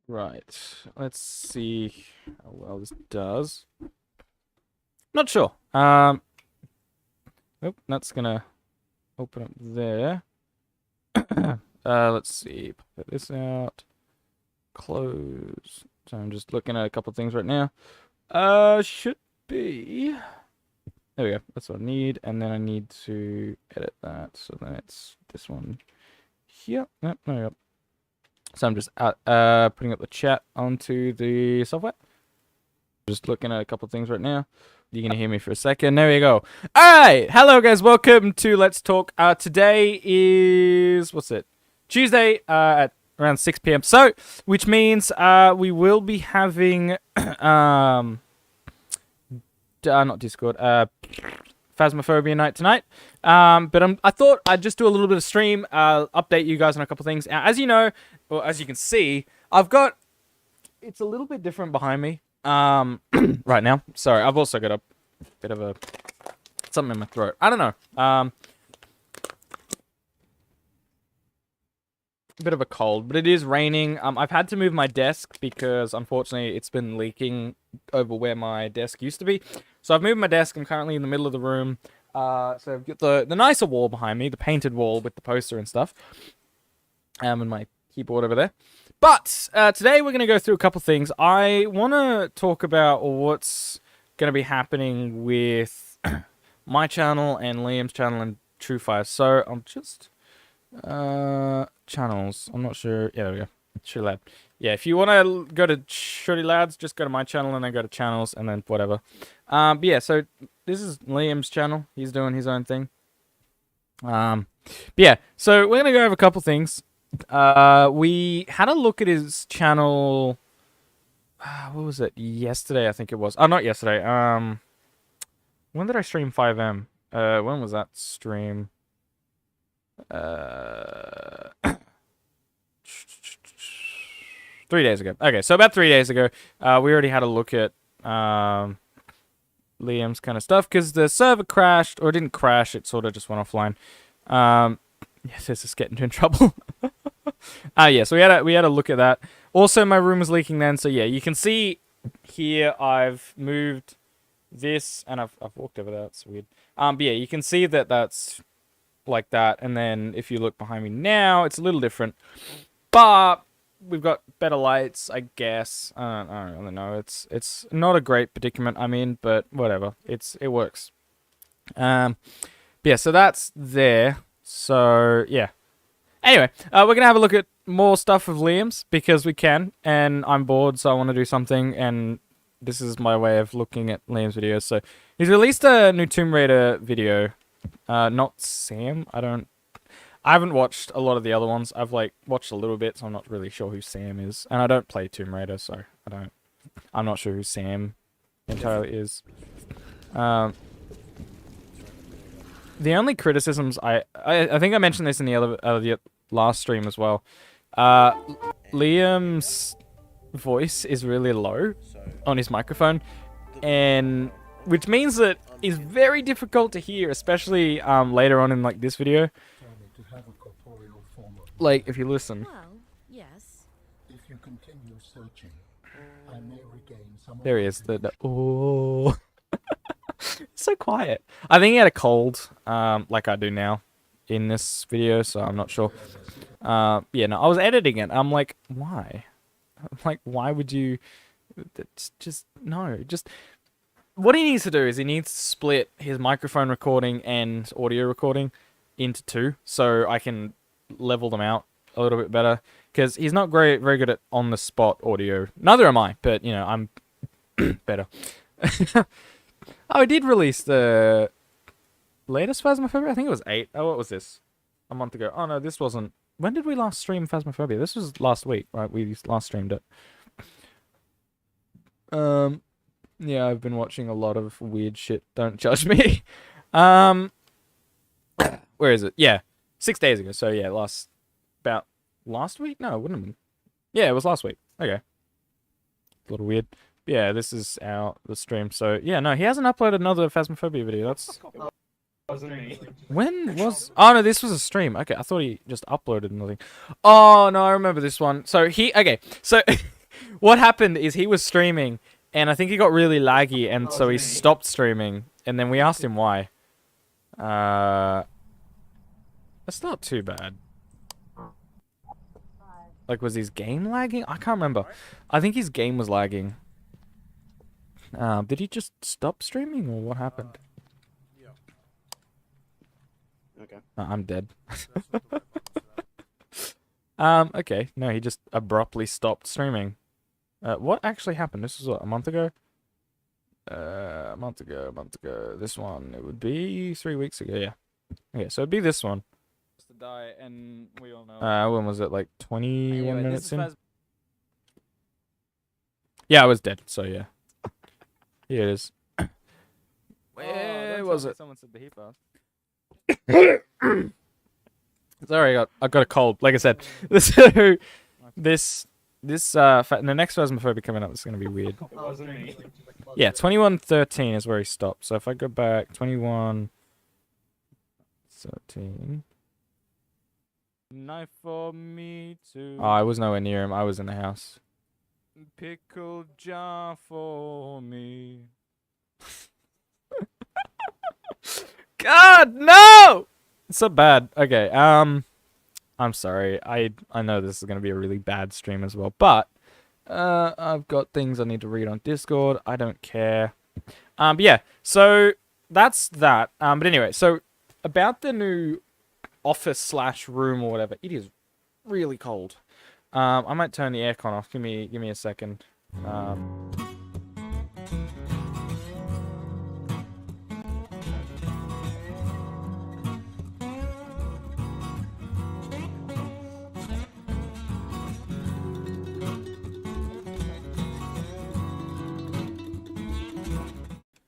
Right. Let's see how well this does. Not sure. Oh, that's gonna open up there. Let's see. Put this out. Close. So I'm just looking at a couple things right now. Should be. There we go. That's what I need, and then I need to edit that. So then it's this one here. Yep, there we go. So I'm just putting up the chat onto the software. Just looking at a couple things right now. You're going to hear me for a second. There we go. All right. Hello, guys. Welcome to Let's Talk. Today is, what's it? Tuesday at around 6 p.m. So, which means we will be having, not Discord, Phasmophobia night tonight. But I thought I'd just do a little bit of stream, update you guys on a couple things. As you know, or as you can see, it's a little bit different behind me. Right now. Sorry, I've also got a bit of something in my throat. I don't know. A bit of a cold, but it is raining. I've had to move my desk because unfortunately it's been leaking over where my desk used to be. So I've moved my desk. I'm currently in the middle of the room. So I've got the nicer wall behind me, the painted wall with the poster and stuff. And my keyboard over there. But today we're going to go through a couple things. I want to talk about what's going to be happening with my channel and Liam's channel and TrueFire. So I'm just channels. I'm not sure. Yeah, there we go. Shorty Lad. Yeah, if you want to go to Shorty Lads, just go to my channel and then go to channels and then whatever. But yeah, so this is Liam's channel. He's doing his own thing. But yeah, so we're going to go over a couple things. We had a look at his channel. What was it? Yesterday, I think it was. Oh, not yesterday. When did I stream 5M? When was that stream? 3 days ago. Okay, so about 3 days ago, we already had a look at Liam's kind of stuff because the server crashed, or it didn't crash. It sort of just went offline. Yes, this is getting in trouble. Yeah, so we had a look at that. Also, my room was leaking then, so yeah, you can see here I've moved this, and I've walked over that. It's weird. But yeah, you can see that that's like that, and then if you look behind me now, it's a little different. But we've got better lights, I guess. I don't really know. It's not a great predicament I'm in, but whatever. It works. But yeah, so that's there. So yeah. Anyway, we're going to have a look at more stuff of Liam's because we can, and I'm bored, so I want to do something, and this is my way of looking at Liam's videos. So he's released a new Tomb Raider video, not Sam. I haven't watched a lot of the other ones. I've watched a little bit, so I'm not really sure who Sam is, and I don't play Tomb Raider, so I'm not sure who Sam entirely is. The only criticisms I think I mentioned this in the last stream as well. Liam's voice is really low on his microphone, and which means that it's very difficult to hear, especially later on in this video. Like if you listen. Well, yes. If you continue searching, I may regain some. There he is. Oh. So quiet. I think he had a cold, like I do now, in this video, so I'm not sure. Yeah, no, I was editing it. I'm like, why? Why would you? Just what he needs to do is he needs to split his microphone recording and audio recording into two, so I can level them out a little bit better. Because he's not very good at on the spot audio. Neither am I, but you know I'm better. Oh, I did release the latest Phasmophobia. I think it was 8. Oh, what was this? A month ago. Oh, no, this wasn't. When did we last stream Phasmophobia? This was last week, right? We last streamed it. Yeah, I've been watching a lot of weird shit. Don't judge me. Where is it? Yeah, 6 days ago. So, yeah, about last week? No, it wouldn't have been. Yeah, it was last week. Okay. A little weird. Yeah, this is the stream. So yeah, no, he hasn't uploaded another Phasmophobia video. That's wasn't me. When was? Oh no, this was a stream. Okay, I thought he just uploaded nothing. Oh no, I remember this one. So okay, so What happened is he was streaming, and I think he got really laggy, and so he stopped streaming. And then we asked him why. That's not too bad. Like, was his game lagging? I can't remember. I think his game was lagging. Did he just stop streaming, or what happened? Okay. I'm dead. Okay. No, he just abruptly stopped streaming. What actually happened? This was what, a month ago? A month ago. This one, it would be 3 weeks ago, yeah. Okay, so it'd be this one. To die, and we all know. When was it? Like 21 Anyway, minutes this in? is Yeah, I was dead, so yeah. Here it is. Where was it? Someone said the heat bath. Sorry, I got a cold. Like I said, so the next Phasmophobia coming up is gonna be weird. It wasn't me. Yeah, 21:13 is where he stopped. So if I go back, 21:13. Knife for me to. Oh, I was nowhere near him. I was in the house. Pickle jar for me. God, no! It's so bad. Okay, I'm sorry. I know this is gonna be a really bad stream as well, but I've got things I need to read on Discord. I don't care. But yeah, so that's that. But anyway, so about the new office / room or whatever, it is really cold. I might turn the aircon off. Give me a second.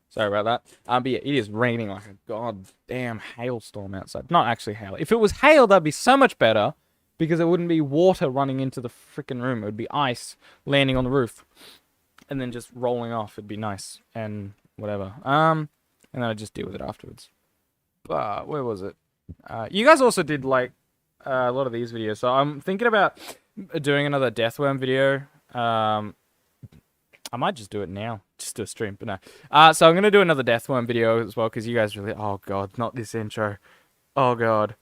Sorry about that. But yeah, it is raining like a goddamn hailstorm outside. Not actually hail. If it was hail, that'd be so much better, because it wouldn't be water running into the freaking room. It would be ice landing on the roof, and then just rolling off. It'd be nice and whatever. And then I'd just deal with it afterwards. But where was it? You guys also did like a lot of these videos, so I'm thinking about doing another Deathworm video. I might just do it now, just do a stream, but no. So I'm gonna do another Deathworm video as well, because you guys really, oh god, not this intro. Oh god.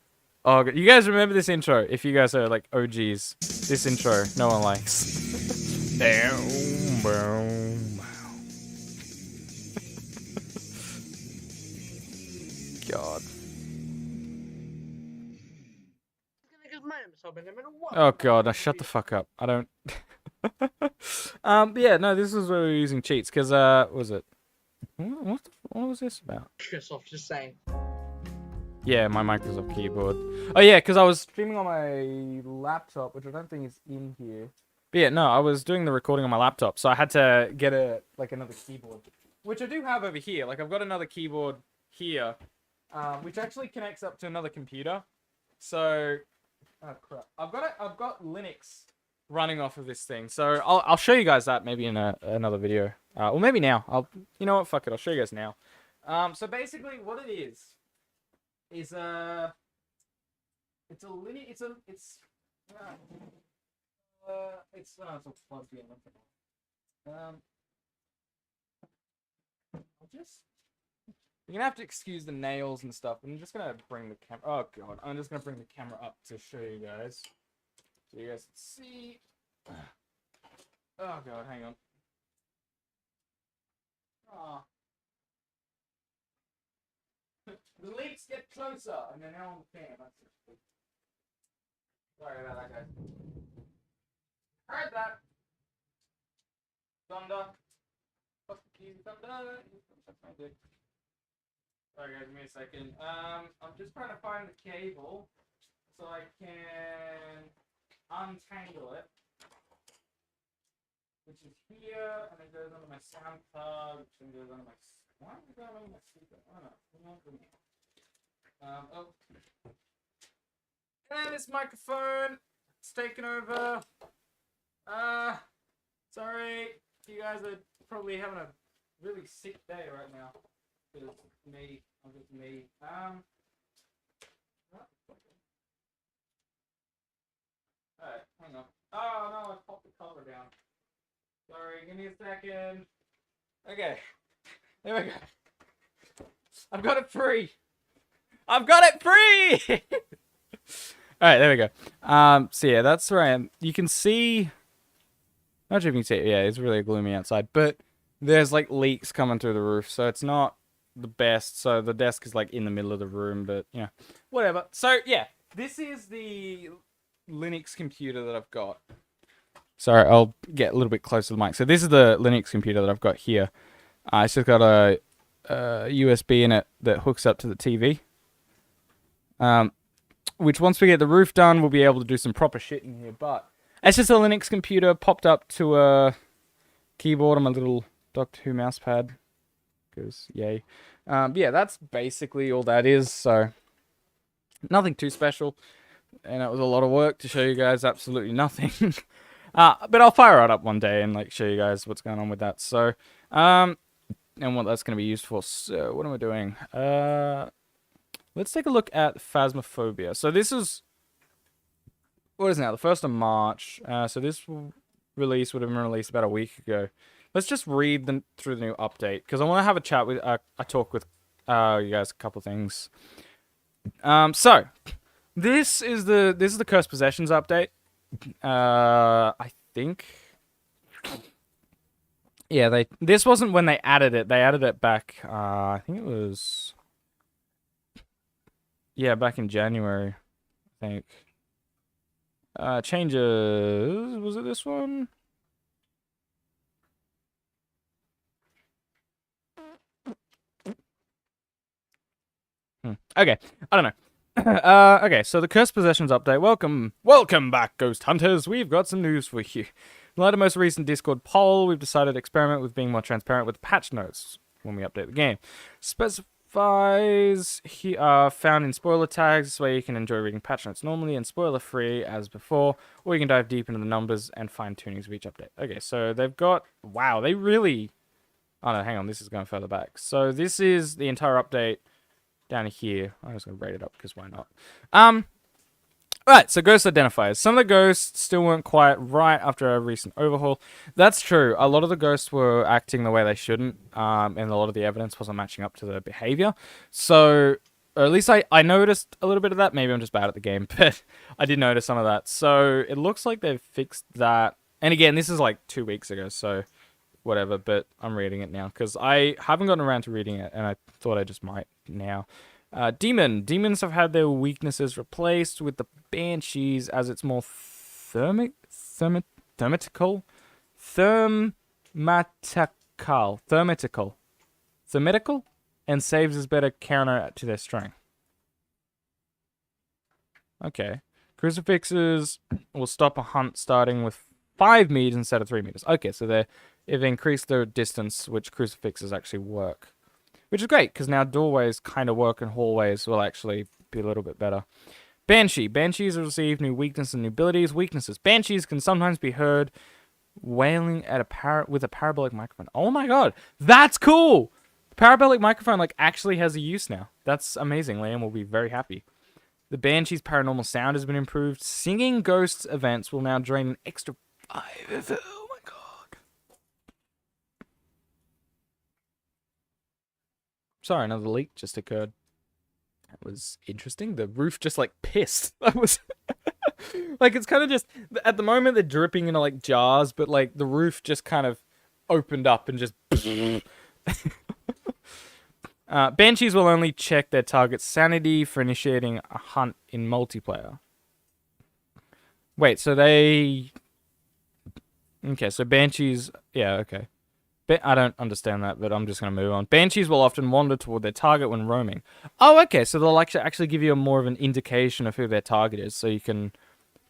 Oh god. You guys remember this intro? If you guys are like OGs, this intro, no one likes. Damn, boom. God. Oh god, now shut the fuck up. I don't. But yeah, no, this is where we're using cheats, because what was it? What was this about? Microsoft, just saying. Yeah, my Microsoft keyboard. Oh yeah, because I was streaming on my laptop, which I don't think is in here. But yeah, no, I was doing the recording on my laptop, so I had to get another keyboard, which I do have over here. Like, I've got another keyboard here, which actually connects up to another computer. So, oh crap, I've got Linux running off of this thing, so I'll show you guys that maybe in another video, or maybe now. You know what? Fuck it, I'll show you guys now. So basically, what it is it's a Linux. It's plugged in. You're gonna have to excuse the nails and stuff. I'm just gonna bring the camera. Oh god, I'm just gonna bring the camera up to show you guys, so you guys can see. Oh god, hang on. Oh. The leaks get closer, and they're now on the cam. Sorry about that, guys. Heard that. Thunder. Fuck the keys, thunder. That's my dick. Sorry guys, give me a second. I'm just trying to find the cable so I can untangle it, which is here, and it goes under my sound card, which then goes under my. Why is it going under my speaker? I don't know. And this microphone, it's taken over. Sorry, you guys are probably having a really sick day right now. Because I'm just me. Alright, hang on. Oh no, I popped the color down. Sorry, give me a second. Okay. There we go. I've got it free. I've got it free! Alright, there we go. So yeah, that's where I am. You can see... Not sure if you can see it. Yeah, it's really gloomy outside. But there's, like, leaks coming through the roof. So it's not the best. So the desk is, like, in the middle of the room. But, you know, whatever. So, yeah. This is the Linux computer that I've got. Sorry, I'll get a little bit closer to the mic. So this is the Linux computer that I've got here. It's just got a USB in it that hooks up to the TV. Which once we get the roof done, we'll be able to do some proper shit in here. But it's just a Linux computer popped up to a keyboard on my little Doctor Who mouse pad. Because, yay. Yeah, that's basically all that is. So, nothing too special. And it was a lot of work to show you guys absolutely nothing. But I'll fire it up one day and like show you guys what's going on with that. So, and what that's going to be used for. So, what am I doing? Let's take a look at Phasmophobia. So this is, what is it now? The 1st of March. So this release would have been released about a week ago. Let's just read through the new update because I want to have a chat with, I talk with you guys a couple things. So this is the Cursed Possessions update. I think. Yeah, this wasn't when they added it. They added it back. I think it was. Yeah, back in January, I think. Changes. Was it this one? Okay, I don't know. Okay, so the Cursed Possessions update. Welcome back, Ghost Hunters. We've got some news for you. In light of most recent Discord poll, we've decided to experiment with being more transparent with patch notes when we update the game. Specifies found in spoiler tags. This way you can enjoy reading patch notes normally and spoiler-free as before, or you can dive deep into the numbers and fine-tunings of each update. Okay, so they've got... Wow, they really... Oh no, hang on, this is going further back. So this is the entire update down here. I'm just going to rate it up because why not? Right, so ghost identifiers. Some of the ghosts still weren't quite right after a recent overhaul. That's true. A lot of the ghosts were acting the way they shouldn't, and a lot of the evidence wasn't matching up to their behavior. So, or at least I noticed a little bit of that. Maybe I'm just bad at the game, but I did notice some of that. So, it looks like they've fixed that. And again, this is like 2 weeks ago, so whatever, but I'm reading it now because I haven't gotten around to reading it, and I thought I just might now. Demons have had their weaknesses replaced with the Banshees as it's more thermatical, and saves as better counter to their strength. Okay. Crucifixes will stop a hunt starting with 5 meters instead of 3 meters. Okay, so they've increased the distance which crucifixes actually work. Which is great, because now doorways kind of work and hallways will actually be a little bit better. Banshee. Banshees have received new weaknesses and new abilities. Weaknesses. Banshees can sometimes be heard wailing at with a parabolic microphone. Oh my god, that's cool! The parabolic microphone like actually has a use now. That's amazing. Liam will be very happy. The Banshee's paranormal sound has been improved. Singing ghosts events will now drain an extra 5. Oh my god. Sorry, another leak just occurred. That was interesting. The roof just like pissed. That was like it's kind of just at the moment they're dripping into like jars, but like the roof just kind of opened up and just. Banshees will only check their target's sanity for initiating a hunt in multiplayer. Wait, so they... Okay, so Banshees... Yeah, okay. I don't understand that, but I'm just going to move on. Banshees will often wander toward their target when roaming. Oh, okay, so they'll actually give you more of an indication of who their target is, so you can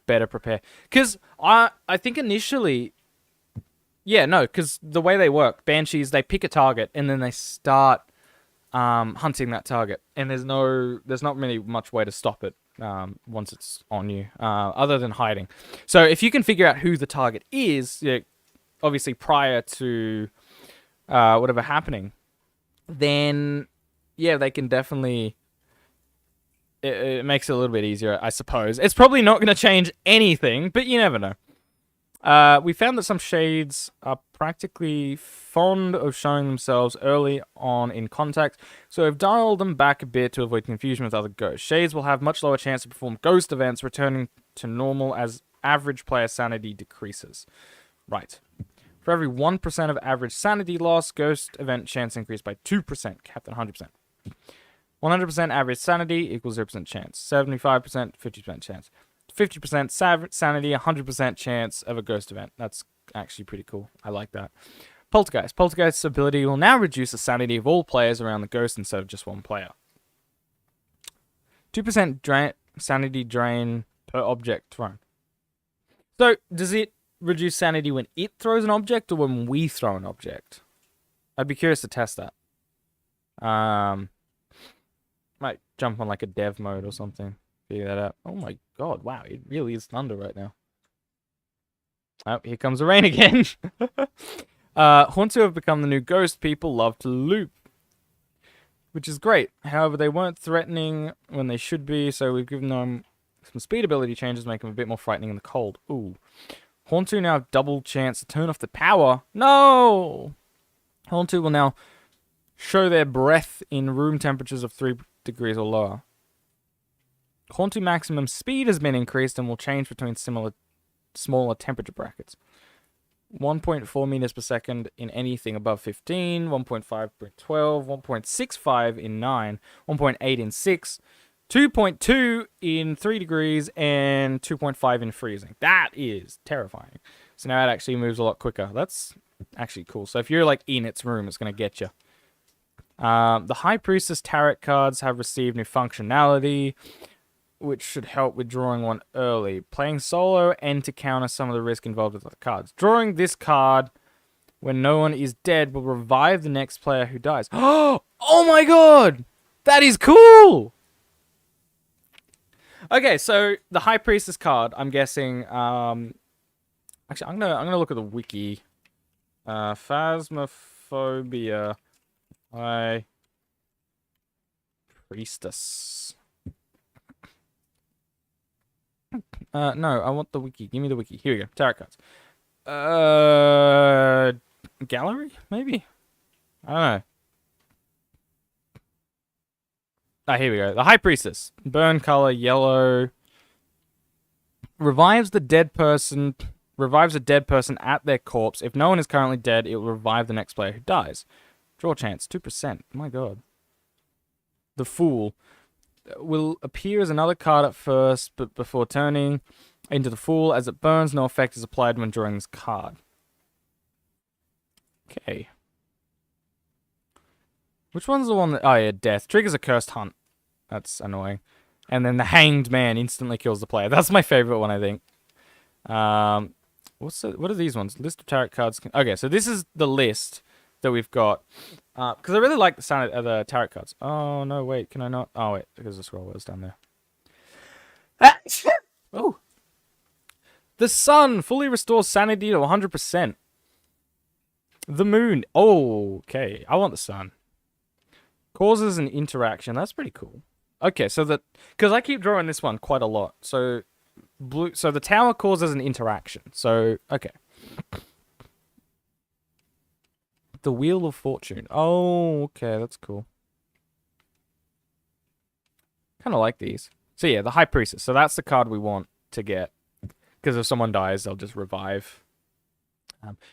better prepare. Because I think initially... Yeah, no, because the way they work, Banshees, they pick a target, and then they start hunting that target. And there's not really much way to stop it once it's on you, other than hiding. So if you can figure out who the target is, obviously prior to whatever happening, then yeah, they can definitely... It makes it a little bit easier, I suppose. It's probably not going to change anything, but you never know. We found that some shades are practically fond of showing themselves early on in contact, so we've dialed them back a bit to avoid confusion with other ghosts. Shades will have much lower chance to perform ghost events, returning to normal as average player sanity decreases. Right. For every 1% of average sanity loss, ghost event chance increase by 2%, capped at 100%. 100% average sanity equals 0% chance. 75%, 50% chance. 50% sanity, 100% chance of a ghost event. That's actually pretty cool. I like that. Poltergeist. Poltergeist's ability will now reduce the sanity of all players around the ghost instead of just one player. 2% sanity drain per object thrown. So, does it reduce sanity when it throws an object or when we throw an object? I'd be curious to test that. Might jump on like a dev mode or something. Figure that out. Oh my god, wow, it really is thunder right now. Oh, here comes the rain again. Haunts who have become the new ghost people love to loop, which is great. However, they weren't threatening when they should be, so we've given them some speed ability changes, make them a bit more frightening in the cold. Ooh. Hauntu now have double chance to turn off the power. No! Hauntu will now show their breath in room temperatures of 3 degrees or lower. Hauntu maximum speed has been increased and will change between smaller temperature brackets. 1.4 meters per second in anything above 15, 1.5 in 12, 1.65 in 9, 1.8 in 6, 2.2 in 3 degrees, and 2.5 in freezing. That is terrifying. So now it actually moves a lot quicker. That's actually cool. So if you're like in its room, it's going to get you. The High Priestess Tarot cards have received new functionality, which should help with drawing one early. Playing solo and to counter some of the risk involved with the cards. Drawing this card when no one is dead will revive the next player who dies. Oh my god! That is cool! Okay, so the High Priestess card, I'm guessing, actually, I'm gonna look at the wiki. Phasmophobia High Priestess. No, I want the wiki. Give me the wiki. Here we go. Tarot cards. Gallery? Maybe? I don't know. Ah, here we go. The High Priestess. Burn color, yellow. Revives a dead person at their corpse. If no one is currently dead, it will revive the next player who dies. Draw chance, 2%. My god. The Fool. Will appear as another card at first, but before turning into the Fool, as it burns, no effect is applied when drawing this card. Okay. Which one's the one that... Oh, yeah, Death. Triggers a Cursed Hunt. That's annoying. And then the Hanged Man instantly kills the player. That's my favorite one, I think. What are these ones? List of tarot cards. Okay, so this is the list that we've got. Because I really like the sound of the tarot cards. Oh, no, wait. Can I not? Oh, wait. Because the scroll was down there. Oh. The Sun fully restores sanity to 100%. The Moon. Oh, okay. I want the Sun. Causes an interaction. That's pretty cool. Okay, so that... Because I keep drawing this one quite a lot. So, so the Tower causes an interaction. So, okay. The Wheel of Fortune. Oh, okay, that's cool. Kind of like these. So yeah, the High Priestess. So that's the card we want to get. Because if someone dies, they'll just revive.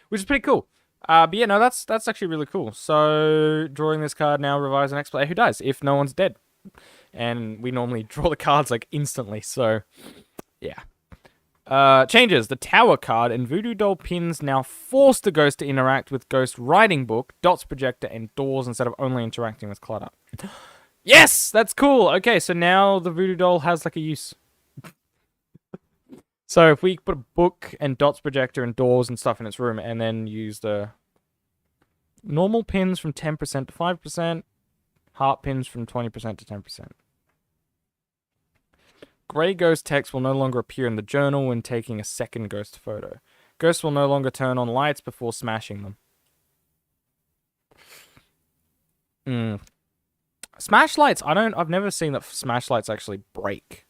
Which is pretty cool. But yeah, no, that's actually really cool. So drawing this card now revives the next player who dies if no one's dead. And we normally draw the cards like instantly. So yeah. Changes. The Tower card and Voodoo Doll pins now force the ghost to interact with Ghost Writing Book, Dots Projector, and Doors instead of only interacting with Clutter. Yes! That's cool! Okay, so now the Voodoo Doll has like a use. So if we put a book and Dots Projector and Doors and stuff in its room and then use the normal pins from 10% to 5%, heart pins from 20% to 10%. Grey ghost text will no longer appear in the journal when taking a second ghost photo. Ghosts will no longer turn on lights before smashing them. Smash lights, I've never seen that smash lights actually break.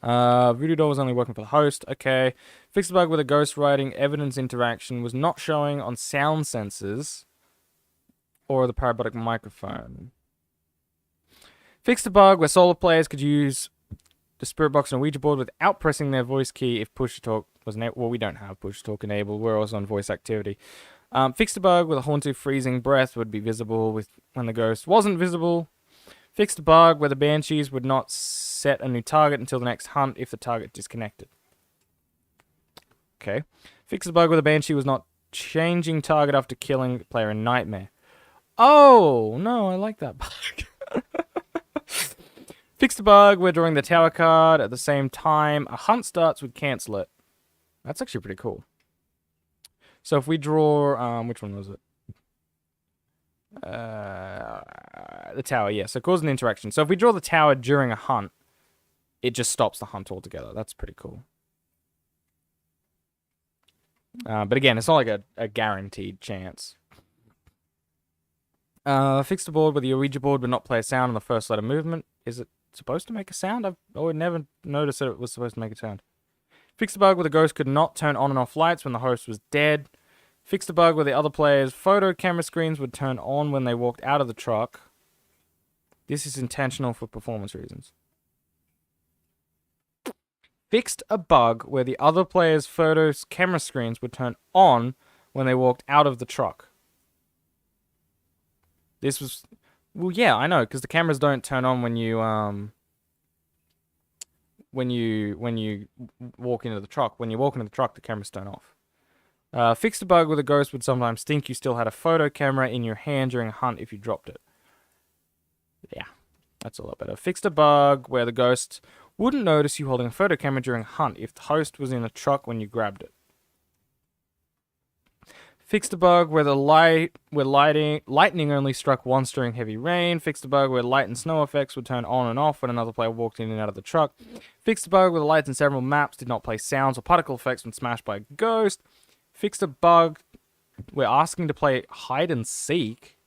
Voodoo doll was only working for the host. Okay. Fixed a bug with a ghost writing evidence interaction was not showing on sound sensors or the parabolic microphone. Fixed a bug where solo players could use the spirit box and a Ouija board without pressing their voice key if push to talk was enabled. Well, we don't have push to talk enabled. We're also on voice activity. Fixed a bug with a haunted freezing breath would be visible when the ghost wasn't visible. Fixed a bug where the banshees would not set a new target until the next hunt if the target disconnected. Okay. Fixed a bug where the banshee was not changing target after killing the player in Nightmare. Oh, no, I like that bug. Fixed a bug where drawing the tower card at the same time a hunt starts would cancel it. That's actually pretty cool. So if we draw, which one was it? The tower, yeah. So it causes an interaction. So if we draw the tower during a hunt, it just stops the hunt altogether. That's pretty cool. But again, it's not like a guaranteed chance. Fixed a board where the Ouija board would not play a sound on the first letter movement. Is it supposed to make a sound? I would never notice that it was supposed to make a sound. Fixed a bug where the ghost could not turn on and off lights when the host was dead. Fixed a bug where the other players' photo camera screens would turn on when they walked out of the truck. This is intentional for performance reasons. Fixed a bug where the other players' photos camera screens would turn on when they walked out of the truck. This was... Well, yeah, I know, because the cameras don't turn on when you walk into the truck. When you walk into the truck, the cameras turn off. Fixed a bug where the ghost would sometimes think you still had a photo camera in your hand during a hunt if you dropped it. Yeah, that's a lot better. Fixed a bug where the ghost wouldn't notice you holding a photo camera during a hunt if the host was in the truck when you grabbed it. Fixed a bug where lightning only struck once during heavy rain. Fixed a bug where light and snow effects would turn on and off when another player walked in and out of the truck. Fixed a bug where the lights in several maps did not play sounds or particle effects when smashed by a ghost. Fixed a bug where asking to play hide and seek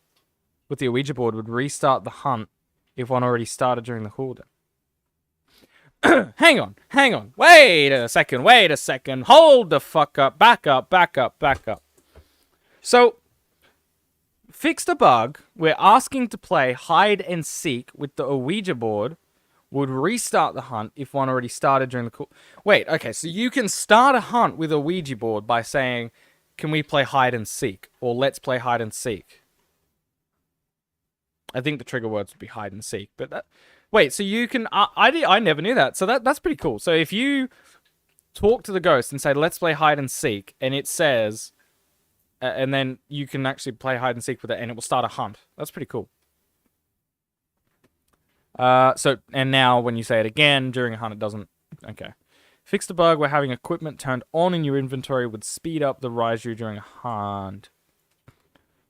with the Ouija board would restart the hunt if one already started during the cooldown. Hang on. Wait a second. Hold the fuck up. Back up. So, fixed a bug where asking to play hide and seek with the Ouija board would restart the hunt if one already started during the Wait, okay, so you can start a hunt with a Ouija board by saying, can we play hide and seek? Or let's play hide and seek. I think the trigger words would be hide and seek, but that... Wait, so you can... I never knew that, so that's pretty cool. So if you talk to the ghost and say, let's play hide and seek, and it says... and then you can actually play hide and seek with it, and it will start a hunt. That's pretty cool. And now when you say it again during a hunt, it doesn't. Okay. Fixed a bug where having equipment turned on in your inventory would speed up the Raiju during a hunt.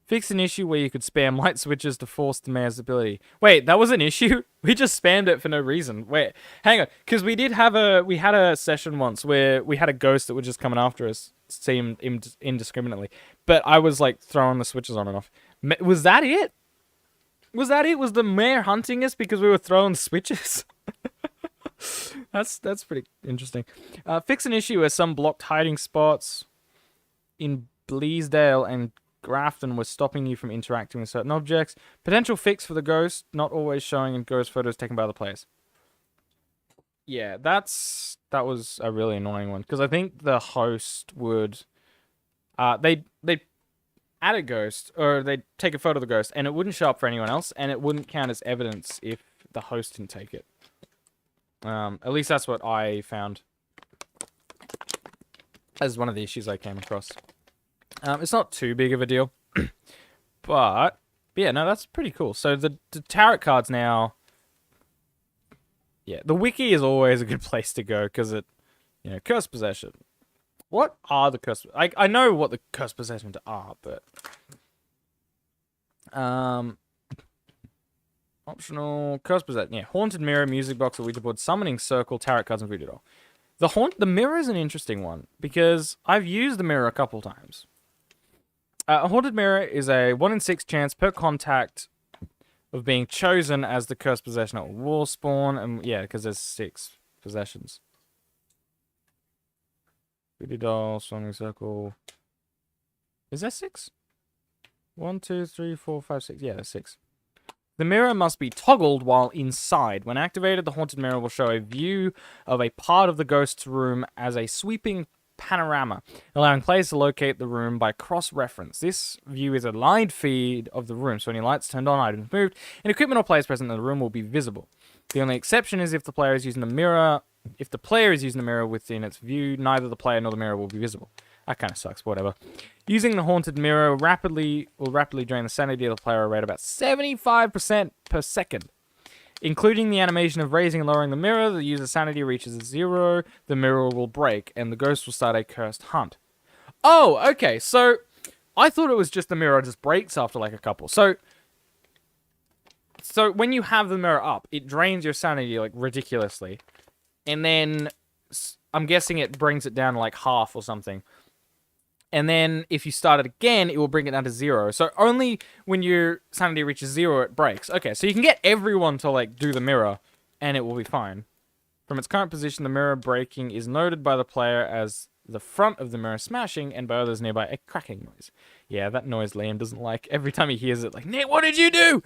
Fixed an issue where you could spam light switches to force the mayor's ability. Wait, that was an issue? We just spammed it for no reason. Wait, hang on, because we had a session once where we had a ghost that was just coming after us, seemed indiscriminately. But I was like throwing the switches on and off. Was that it? Was the mayor hunting us because we were throwing switches? That's pretty interesting. Fix an issue where some blocked hiding spots in Bleasdale and Grafton was stopping you from interacting with certain objects. Potential fix for the ghost, not always showing in ghost photos taken by other players. Yeah, that was a really annoying one, because I think the host would... They'd add a ghost, or they'd take a photo of the ghost, and it wouldn't show up for anyone else, and it wouldn't count as evidence if the host didn't take it. At least that's what I found as one of the issues I came across. It's not too big of a deal, but yeah, no, that's pretty cool. So the tarot cards now, yeah, the wiki is always a good place to go because it, curse possession. What are the curse? I know what the curse possessions are, but optional curse possession. Yeah, haunted mirror, music box, or Ouija board, summoning circle, tarot cards, and voodoo doll. The mirror is an interesting one because I've used the mirror a couple times. A haunted mirror is a 1 in 6 chance per contact of being chosen as the cursed possession at war spawn, and yeah, because there's 6 possessions. Pretty doll, swimming circle. Is that 6? 1, 2, 3, 4, 5, 6. Yeah, that's 6. The mirror must be toggled while inside. When activated, the haunted mirror will show a view of a part of the ghost's room as a sweeping panorama, allowing players to locate the room by cross-reference. This view is a live feed of the room, so any lights turned on, items moved, and equipment or players present in the room will be visible. The only exception is if the player is using the mirror. If the player is using the mirror within its view, neither the player nor the mirror will be visible. That kind of sucks, whatever. Using the haunted mirror will rapidly drain the sanity of the player at a rate of about 75% per second. Including the animation of raising and lowering the mirror, the user's sanity reaches 0, the mirror will break, and the ghost will start a cursed hunt. Oh, okay, so I thought it was just the mirror just breaks after like a couple. So when you have the mirror up, it drains your sanity like ridiculously. And then I'm guessing it brings it down to like half or something. And then if you start it again, it will bring it down to 0. So only when your sanity reaches 0, it breaks. Okay, so you can get everyone to like do the mirror, and it will be fine. From its current position, the mirror breaking is noted by the player as the front of the mirror smashing, and by others nearby a cracking noise. Yeah, that noise Liam doesn't like. Every time he hears it, like, Nate, what did you do?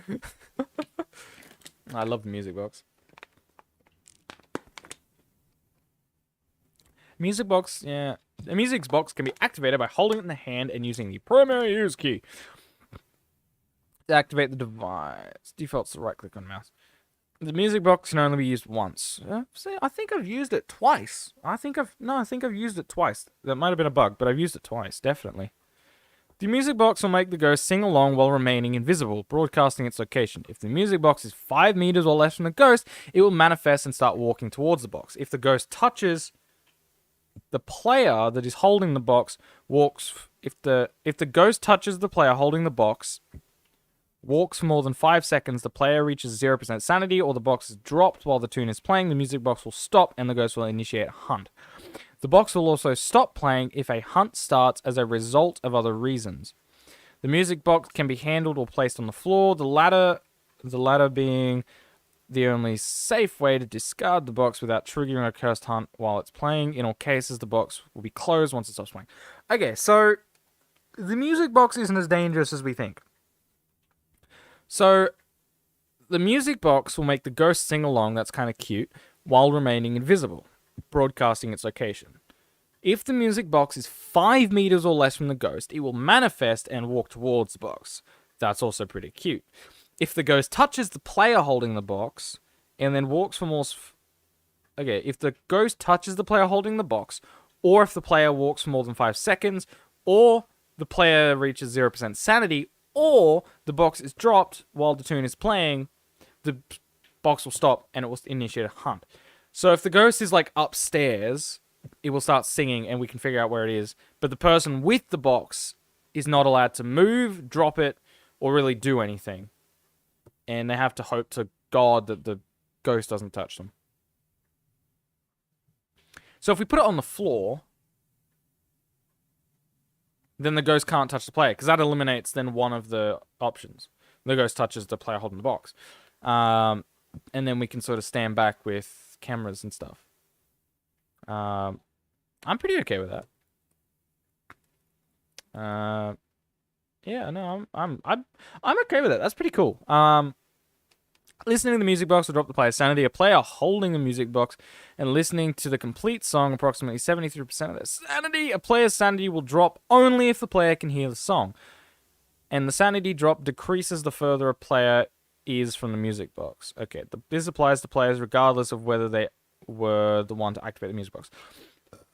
I love the music box. Music box, yeah. The music box can be activated by holding it in the hand and using the primary use key. To activate the device, defaults to right click on mouse. The music box can only be used once. See, I think I've used it twice. I think I've used it twice. That might have been a bug, but I've used it twice, definitely. The music box will make the ghost sing along while remaining invisible, broadcasting its location. If the music box is 5 meters or less from the ghost, it will manifest and start walking towards the box. If the ghost touches the player that is holding the box, if the ghost touches the player holding the box, walks for more than 5 seconds, the player reaches 0% sanity, or the box is dropped while the tune is playing, the music box will stop and the ghost will initiate a hunt. The box will also stop playing if a hunt starts as a result of other reasons. The music box can be handled or placed on the floor, the latter being the only safe way to discard the box without triggering a cursed hunt while it's playing. In all cases, the box will be closed once it stops playing. Okay, so the music box isn't as dangerous as we think. So the music box will make the ghost sing along, that's kind of cute, while remaining invisible, broadcasting its location. If the music box is 5 meters or less from the ghost, it will manifest and walk towards the box. That's also pretty cute. If the ghost touches the player holding the box, and then walks for more... Okay, if the ghost touches the player holding the box, or if the player walks for more than 5 seconds, or the player reaches 0% sanity, or the box is dropped while the tune is playing, the box will stop and it will initiate a hunt. So if the ghost is like upstairs, it will start singing and we can figure out where it is. But the person with the box is not allowed to move, drop it, or really do anything. And they have to hope to God that the ghost doesn't touch them. So if we put it on the floor, then the ghost can't touch the player, because that eliminates then one of the options. The ghost touches the player holding the box. And then we can sort of stand back with cameras and stuff. I'm pretty okay with that. Yeah, no, I'm okay with it. That's pretty cool. Listening to the music box will drop the player's sanity. A player holding the music box and listening to the complete song, approximately 73% of their sanity. A player's sanity will drop only if the player can hear the song. And the sanity drop decreases the further a player is from the music box. Okay, this applies to players regardless of whether they were the one to activate the music box.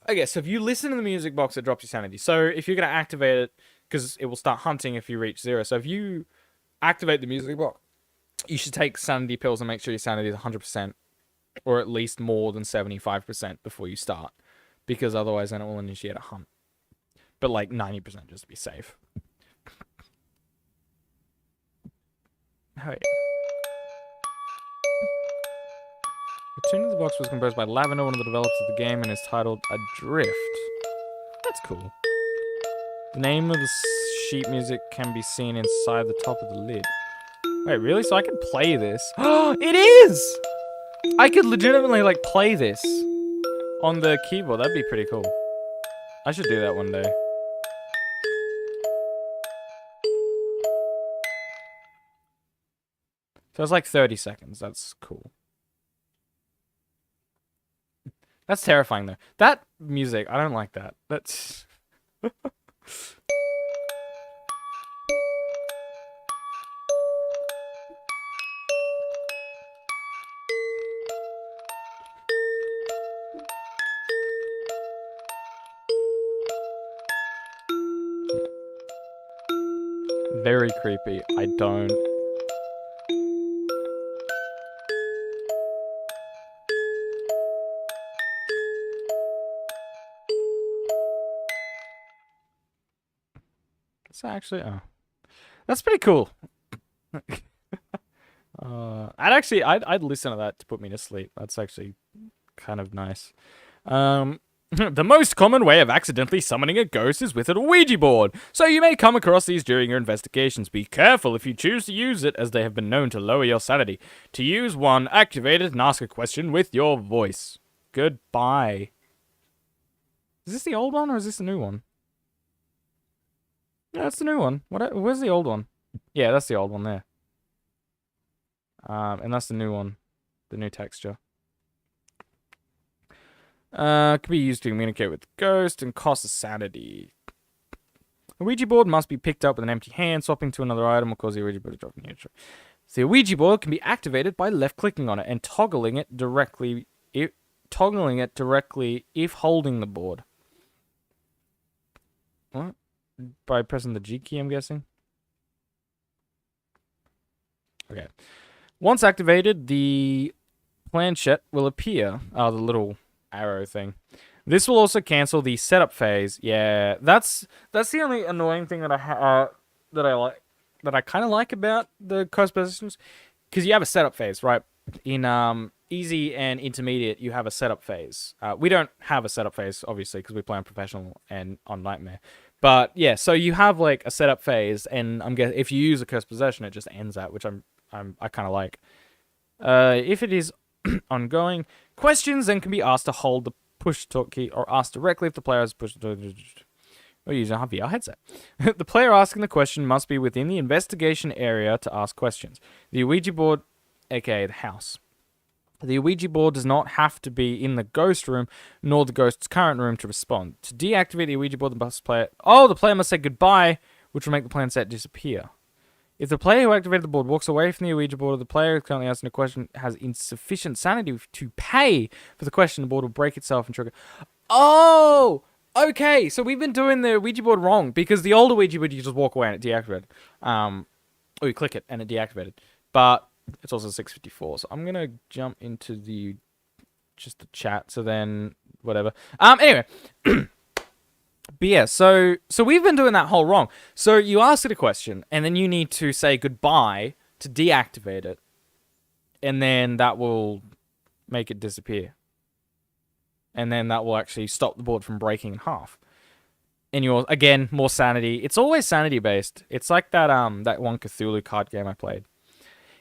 Okay, so if you listen to the music box, it drops your sanity. So if you're going to activate it, because it will start hunting if you reach 0. So if you activate the music box, you should take sanity pills and make sure your sanity is 100%, or at least more than 75% before you start, because otherwise then it will initiate a hunt. But like 90% just to be safe. Oh yeah. The tune of the box was composed by Lavender, one of the developers of the game, and is titled Adrift. That's cool. The name of the sheet music can be seen inside the top of the lid. Wait, really? So I can play this? Oh, it is! I could legitimately, like, play this on the keyboard. That'd be pretty cool. I should do that one day. So it's like 30 seconds. That's cool. That's terrifying, though. That music, I don't like that. That's... Very creepy. I don't... It's actually... Oh. That's pretty cool. I'd listen to that to put me to sleep. That's actually kind of nice. The most common way of accidentally summoning a ghost is with a Ouija board, so you may come across these during your investigations. Be careful if you choose to use it, as they have been known to lower your sanity. To use one, activate it and ask a question with your voice. Goodbye. Is this the old one or is this the new one? Yeah, that's the new one. Where's the old one? Yeah, that's the old one there. And that's the new one. The new texture. Could be used to communicate with the ghost and cost a sanity. A Ouija board must be picked up with an empty hand. Swapping to another item will cause the Ouija board to drop in neutral. So the Ouija board can be activated by left-clicking on it and toggling it directly if holding the board. What? By pressing the G key, I'm guessing. Okay. Once activated, the planchette will appear. The little arrow thing. This will also cancel the setup phase. Yeah, that's the only annoying thing that I kind of like about the coast positions, because you have a setup phase, right? In easy and intermediate, you have a setup phase. We don't have a setup phase, obviously, because we play on professional and on nightmare. But yeah, so you have like a setup phase, and I'm guessing if you use a cursed possession, it just ends at, which I kind of like. If it is ongoing, questions then can be asked to hold the push talk key or asked directly if the player has pushed or using a VR headset. The player asking the question must be within the investigation area to ask questions. The Ouija board, aka the house. The Ouija board does not have to be in the ghost room, nor the ghost's current room to respond. To deactivate the Ouija board, the player must say goodbye, which will make the plan set disappear. If the player who activated the board walks away from the Ouija board, or the player who's currently asking a question has insufficient sanity to pay for the question, the board will break itself and trigger. Oh! Okay, so we've been doing the Ouija board wrong, because the older Ouija board, you just walk away and it deactivated. Or you click it and it deactivated. But it's also 6:54, so I'm gonna jump into the chat, so then whatever. Anyway. But yeah, so we've been doing that whole wrong. So you ask it a question, and then you need to say goodbye to deactivate it, and then that will make it disappear. And then that will actually stop the board from breaking in half. And you're, again, more sanity. It's always sanity-based. It's like that one Cthulhu card game I played.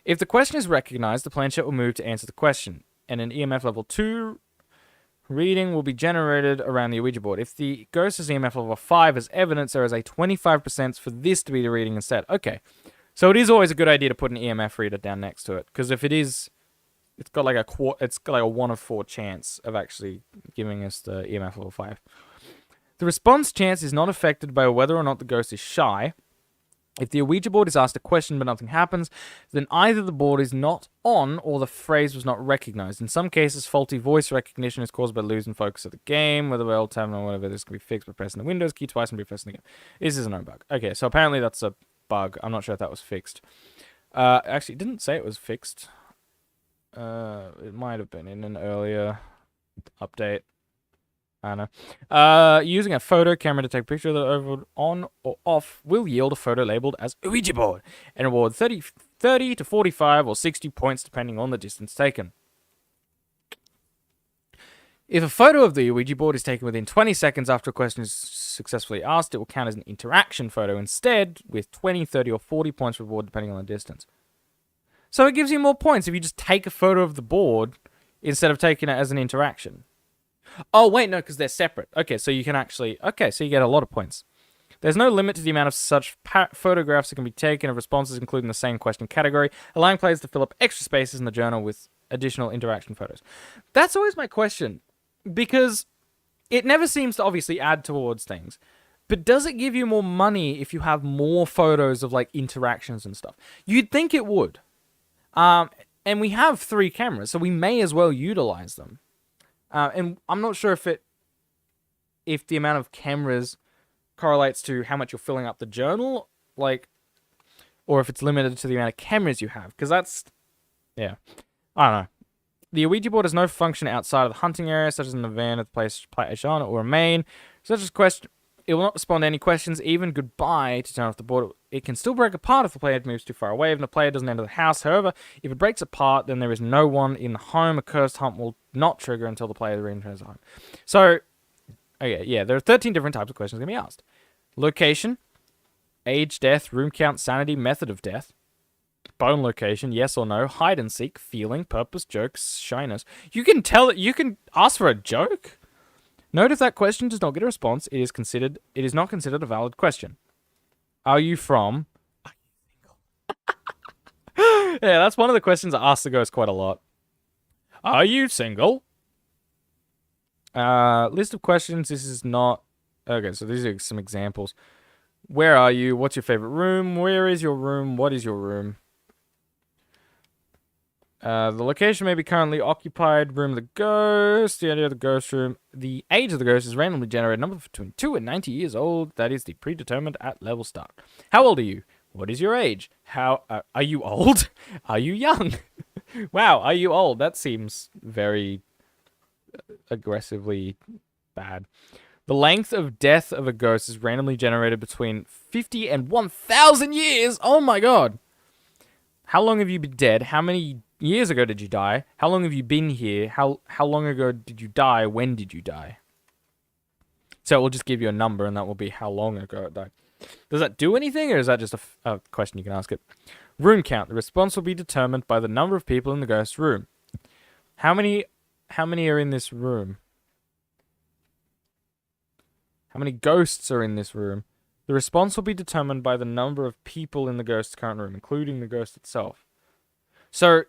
If the question is recognized, the planchette will move to answer the question, and an EMF level 2 reading will be generated around the Ouija board. If the ghost is EMF level 5 as evidence, there is a 25% for this to be the reading instead. Okay. So it is always a good idea to put an EMF reader down next to it, because if it is, it's got like a 1 of 4 chance of actually giving us the EMF level 5. The response chance is not affected by whether or not the ghost is shy. If the Ouija board is asked a question but nothing happens, then either the board is not on or the phrase was not recognized. In some cases, faulty voice recognition is caused by losing focus of the game, whether we're time or whatever. This can be fixed by pressing the Windows key twice and refreshing the game. This is no bug. Okay, so apparently that's a bug. I'm not sure if that was fixed. Actually, it didn't say it was fixed. It might have been in an earlier update. I don't know. Using a photo camera to take a picture of the overboard on or off will yield a photo labeled as Ouija board and reward 30 to 45 or 60 points depending on the distance taken. If a photo of the Ouija board is taken within 20 seconds after a question is successfully asked, it will count as an interaction photo instead, with 20, 30, or 40 points reward depending on the distance. So it gives you more points if you just take a photo of the board instead of taking it as an interaction. Oh, wait, no, because they're separate. Okay, so you can actually... Okay, so you get a lot of points. There's no limit to the amount of such photographs that can be taken of responses including the same question category, allowing players to fill up extra spaces in the journal with additional interaction photos. That's always my question, because it never seems to obviously add towards things. But does it give you more money if you have more photos of, like, interactions and stuff? You'd think it would. And we have 3 cameras, so we may as well utilize them. And I'm not sure if the amount of cameras correlates to how much you're filling up the journal, like, or if it's limited to the amount of cameras you have, because that's, yeah, I don't know. The Ouija board has no function outside of the hunting area, such as in the van of the place on or remain. Such as question, it will not respond to any questions, even goodbye, to turn off the board. It can still break apart if the player moves too far away, if the player doesn't enter the house. However, if it breaks apart, then there is no one in the home. A cursed hunt will not trigger until the player re-enters the home. So, okay, yeah, there are 13 different types of questions going to be asked. Location, age, death, room count, sanity, method of death, bone location, yes or no, hide and seek, feeling, purpose, jokes, shyness. You can ask for a joke. Note if that question does not get a response, it is not considered a valid question. Are you from? Yeah, that's one of the questions I ask the ghost quite a lot. Are you single? List of questions. This is not... Okay, so these are some examples. Where are you? What's your favorite room? Where is your room? What is your room? The location may be currently occupied. Room of the ghost. The idea of the ghost room. The age of the ghost is randomly generated. Number between 2 and 90 years old. That is the predetermined at level start. How old are you? What is your age? How are you old? Are you young? Wow, are you old? That seems very aggressively bad. The length of death of a ghost is randomly generated between 50 and 1,000 years. Oh my god. How long have you been dead? How many years ago did you die? How long have you been here? How long ago did you die? When did you die? So it will just give you a number, and that will be how long ago it died. Does that do anything, or is that just a question you can ask it? Room count. The response will be determined by the number of people in the ghost room. How many are in this room? How many ghosts are in this room? The response will be determined by the number of people in the ghost's current room, including the ghost itself. So,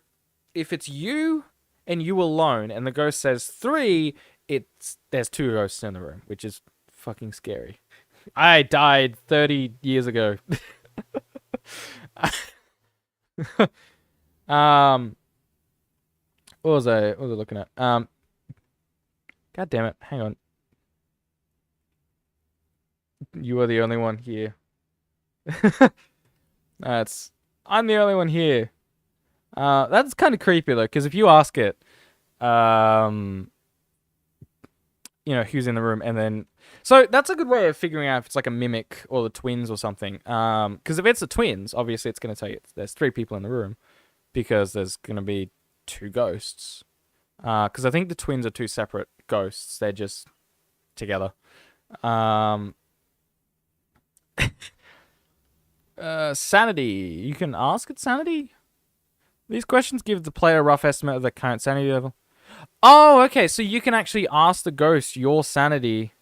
if it's you and you alone, and the ghost says 3, there's 2 ghosts in the room, which is fucking scary. I died 30 years ago. What was I looking at? God damn it! Hang on. You are the only one here. I'm the only one here. That's kind of creepy though, because if you ask it, who's in the room, and then so that's a good way of figuring out if it's like a mimic or the twins or something. Because if it's the twins, obviously it's going to tell you there's 3 people in the room, because there's going to be 2 ghosts. Because I think the twins are 2 separate ghosts. They're just together. Sanity. You can ask it sanity. These questions give the player a rough estimate of their current sanity level. Oh, okay. So you can actually ask the ghost your sanity.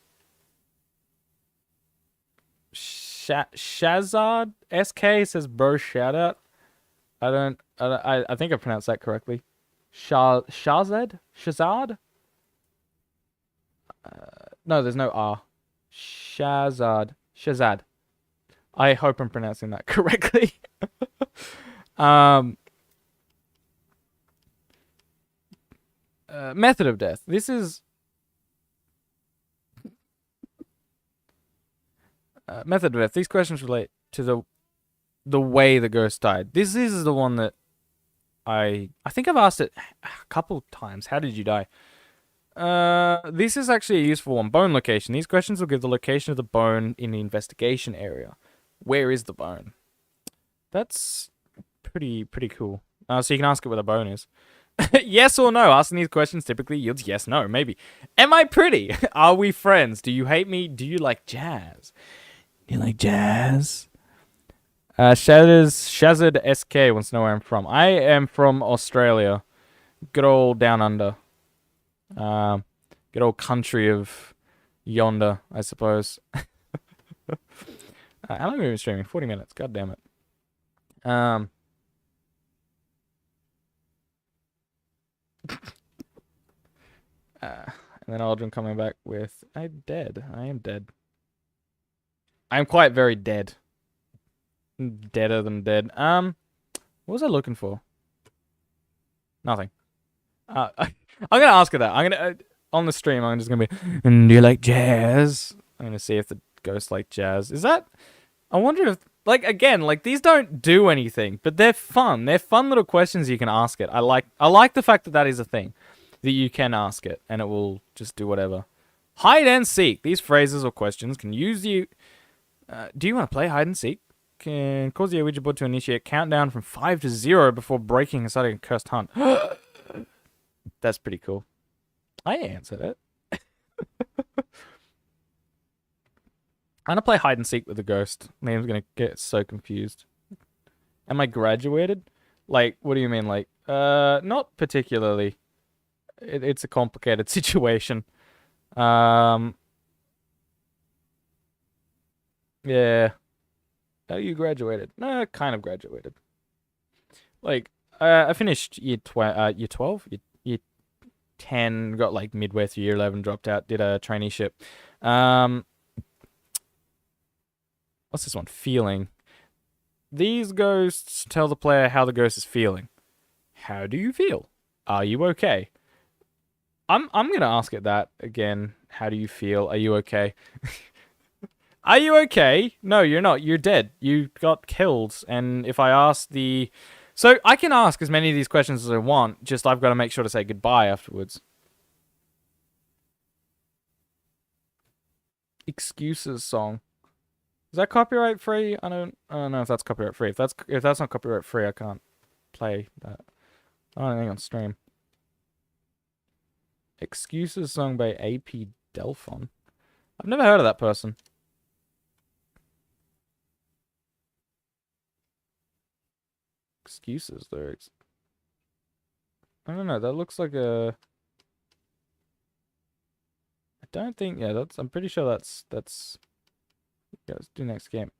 Shazad SK says bro shout out. I think I pronounced that correctly. Shazad? No, there's no R. Shazad. I hope I'm pronouncing that correctly. Method of death. This is method of death. These questions relate to the way the ghost died. This is the one that I think I've asked it a couple times. How did you die? This is actually a useful one. Bone location. These questions will give the location of the bone in the investigation area. Where is the bone? That's pretty cool. So you can ask it where the bone is. Yes or no? Asking these questions typically yields yes, no, maybe. Am I pretty? Are we friends? Do you hate me? Do you like jazz? Do you like jazz? Shazard SK wants to know where I'm from. I am from Australia. good old down under. Good old country of yonder, I suppose. How long have we been streaming? 40 minutes. God damn it. And then Aldrin coming back with, I'm dead. I am dead. I am quite very dead. Deader than dead. What was I looking for? Nothing. I'm gonna ask her that. I'm gonna on the stream. I'm just gonna be. Do you like jazz? I'm gonna see if the ghost like jazz. Is that? I wonder if like again like these don't do anything, but they're fun. They're fun little questions you can ask it. I like the fact that that is a thing that you can ask it and it will just do whatever. Hide and seek. These phrases or questions can use you. Do you want to play hide and seek? Can cause the Ouija board to initiate countdown from 5 to 0 before breaking and starting a cursed hunt. That's pretty cool. I answered it. I'm gonna play hide and seek with the ghost. Liam's gonna get so confused. Am I graduated? Like, what do you mean? Like, not particularly. It's a complicated situation. Yeah. Oh, you graduated? No, kind of graduated. Like, I finished year 12, year 10, got like midway through year 11, dropped out, did a traineeship. What's this one? Feeling. These ghosts tell the player how the ghost is feeling. How do you feel? Are you okay? I'm gonna ask it that again. How do you feel? Are you okay? Are you okay? No, you're not. You're dead. You got killed. And if I ask the... So I can ask as many of these questions as I want, just I've got to make sure to say goodbye afterwards. Excuses song. Is that copyright free? I don't know if that's copyright free. If that's not copyright free, I can't play that. I don't think on stream. Excuses song by AP Delphon. I've never heard of that person. Excuses lyrics. I don't know. That looks like a. I don't think. Yeah, that's. I'm pretty sure that's. Yeah, let's do next game.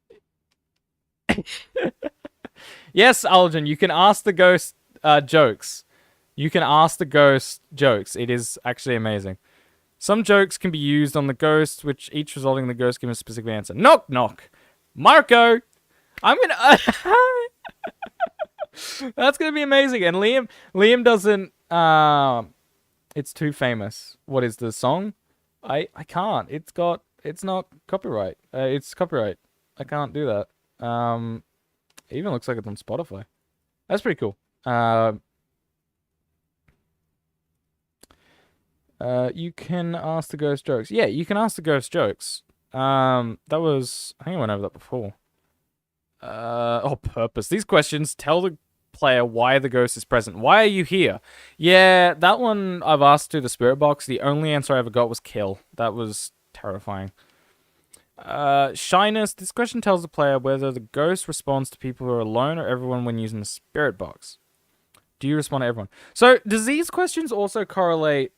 Yes, Aldrin, you can ask the ghost jokes. You can ask the ghost jokes. It is actually amazing. Some jokes can be used on the ghost, which each resulting in the ghost giving a specific answer. Knock, knock. Marco! I'm gonna... That's gonna be amazing. And Liam doesn't... it's too famous. What is the song? I can't. It's not copyright. It's copyright. I can't do that. It even looks like it's on Spotify. That's pretty cool. You can ask the ghost jokes. Yeah, you can ask the ghost jokes. That was... I think I went over that before. Purpose. These questions tell the player why the ghost is present. Why are you here? Yeah, that one I've asked to the spirit box. The only answer I ever got was kill. That was terrifying. Shyness. This question tells the player whether the ghost responds to people who are alone or everyone when using the spirit box. Do you respond to everyone? So, does these questions also correlate...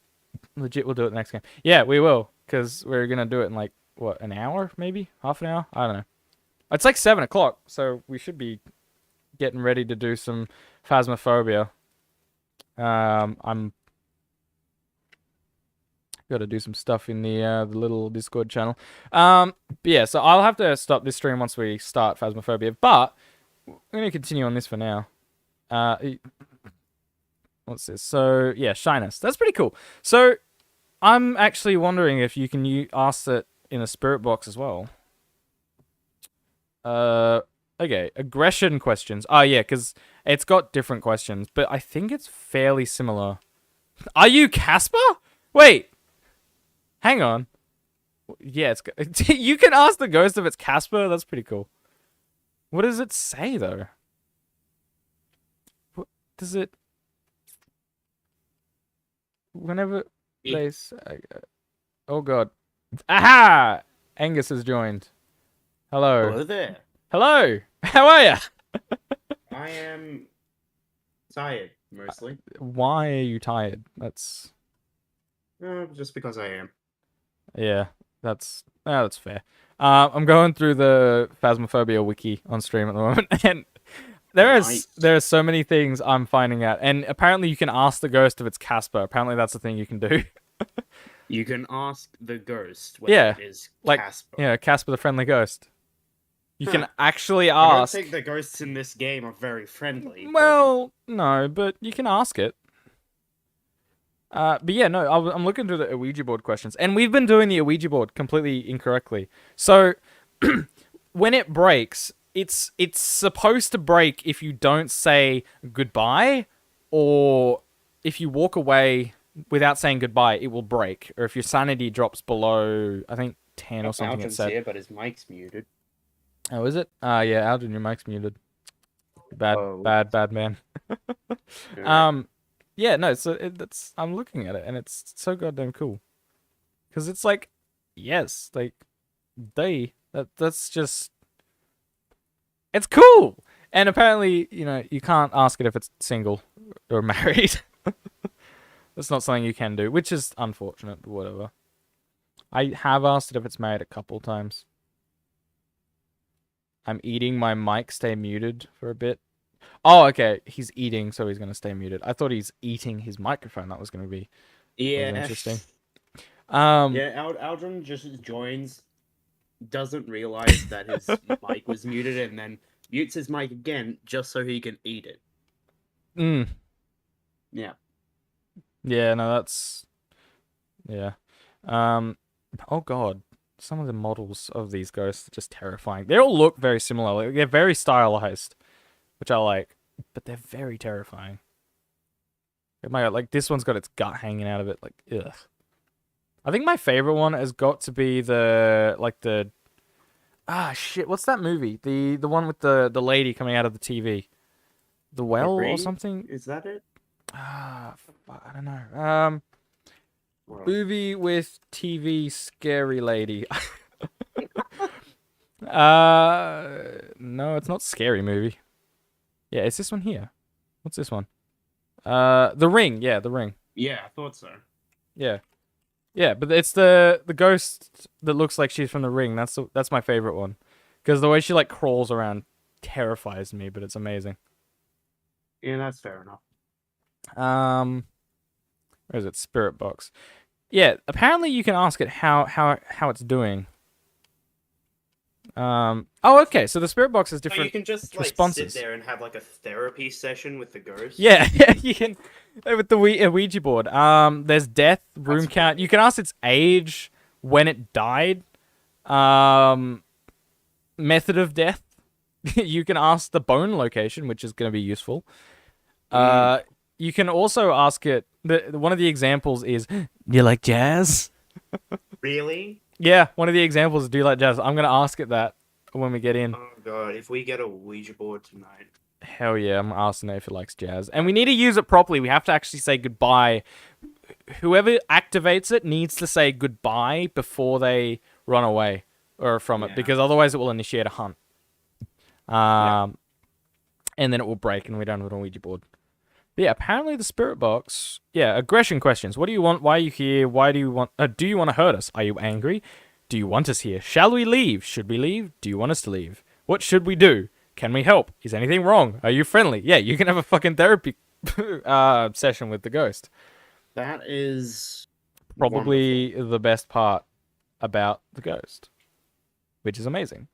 Legit, we'll do it next game. Yeah, we will, because we're going to do it in, like, what, an hour, maybe? Half an hour? I don't know. It's like 7 o'clock, so we should be getting ready to do some Phasmophobia. I'm got to do some stuff in the little Discord channel. But yeah, so I'll have to stop this stream once we start Phasmophobia, but I'm going to continue on this for now. What's this? So, yeah, shyness. That's pretty cool. So, I'm actually wondering if you can ask it in a spirit box as well. Okay. Aggression questions. Oh, yeah, because it's got different questions, but I think it's fairly similar. Are you Casper? Wait. Hang on. Yeah, it's... You can ask the ghost if it's Casper? That's pretty cool. What does it say, though? What does it... Whenever they say... Oh, God. Aha! Angus has joined. Hello. Hello there. Hello. How are you? I am tired. mostly. Why are you tired? That's Just because I am. yeah, that's fair. I'm going through the Phasmophobia wiki on stream at the moment, and Nice. there are so many things I'm finding out. And apparently, you can ask the ghost if it's Casper. Apparently, that's the thing you can do. You can ask the ghost whether Yeah, it is like, Casper. Yeah, Casper the friendly ghost. You can Huh. actually I don't ask. think the ghosts in this game are very friendly. Well, no, but you can ask it. But yeah, no, I'm looking through the Ouija board questions, and we've been doing the Ouija board completely incorrectly. So, when it breaks, it's supposed to break if you don't say goodbye, or if you walk away without saying goodbye, it will break, or if your sanity drops below, I think 10 or something. It Algin's said. here, but his mic's muted. Oh, is it? Yeah, Algin, your mic's muted. Bad, Oh. bad man. Alright. Yeah, no, so that's I'm looking at it and it's so goddamn cool. Cuz it's like yes, like that's just it's cool. And apparently, you can't ask it if it's single or married. That's not something you can do, which is unfortunate, but whatever. I have asked it if it's married a couple times. I'm eating, my mic stay muted for a bit. Oh, okay. He's eating, so he's gonna stay muted. I thought he's eating his microphone. That was gonna be Yeah. interesting. Yeah, Aldrin just joins, doesn't realize that his mic was muted, and then mutes his mic again just so he can eat it. Yeah. Yeah, no, that's yeah. Oh god, some of the models of these ghosts are just terrifying. They all look very similar. Like, they're very stylized, which I like, but they're very terrifying. Oh my god, like this one's got its gut hanging out of it. Like, ugh. I think my favorite one has got to be the shit. What's that movie? The one with the lady coming out of the TV, The Well or Ring? something. Is that it? I don't know. Well, Movie with TV scary lady. No, it's not scary movie. Yeah, it's this one here. What's this one? The Ring. Yeah, The Ring. yeah, I thought so. Yeah. Yeah, but it's the ghost that looks like she's from The Ring. That's my favorite one. Because the way she like crawls around terrifies me, but it's amazing. Yeah, that's fair enough. Where is it? Spirit box. Yeah, apparently you can ask it how it's doing. Oh, okay. So the spirit box is So different. you can just like responses. sit there and have like a therapy session with the ghost. Yeah, you can with the Ouija board. There's death, room That's count. funny. You can ask its age, when it died, method of death. You can ask the bone location, which is going to be useful. You can also ask it. One of the examples is, "Do you like jazz?" Really? Yeah, one of the examples is, "Do you like jazz?" I'm going to ask it that when we get in. Oh god, if we get a Ouija board tonight. Hell yeah, I'm asking it if it likes jazz. And we need to use it properly. We have to actually say goodbye. Whoever activates it needs to say goodbye before they run away or from it, Yeah. because otherwise it will initiate a hunt. And then it will break and we don't have an Ouija board. But yeah, apparently the spirit box. Yeah, aggression questions. What do you want? Why are you here? Why do you want? Do you want to hurt us? Are you angry? Do you want us here? Shall we leave? Should we leave? Do you want us to leave? What should we do? Can we help? Is anything wrong? Are you friendly? Yeah, you can have a fucking therapy session with the ghost. That is Probably the best part about the ghost, which is amazing.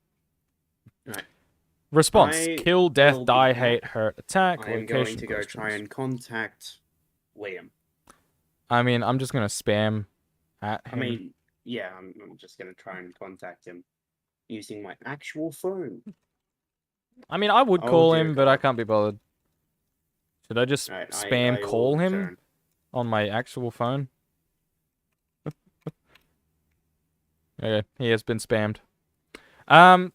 Right. Response: I kill, death, will die, be- hate, hurt, attack. I am going location to go questions. try and contact Liam. I mean, I'm just gonna spam at him. I mean, yeah, I'm just gonna try and contact him using my actual phone. I would Oh, call dear him, but I God. can't be bothered. Should I just Right, spam I will call him return. on my actual phone? Okay, he has been spammed.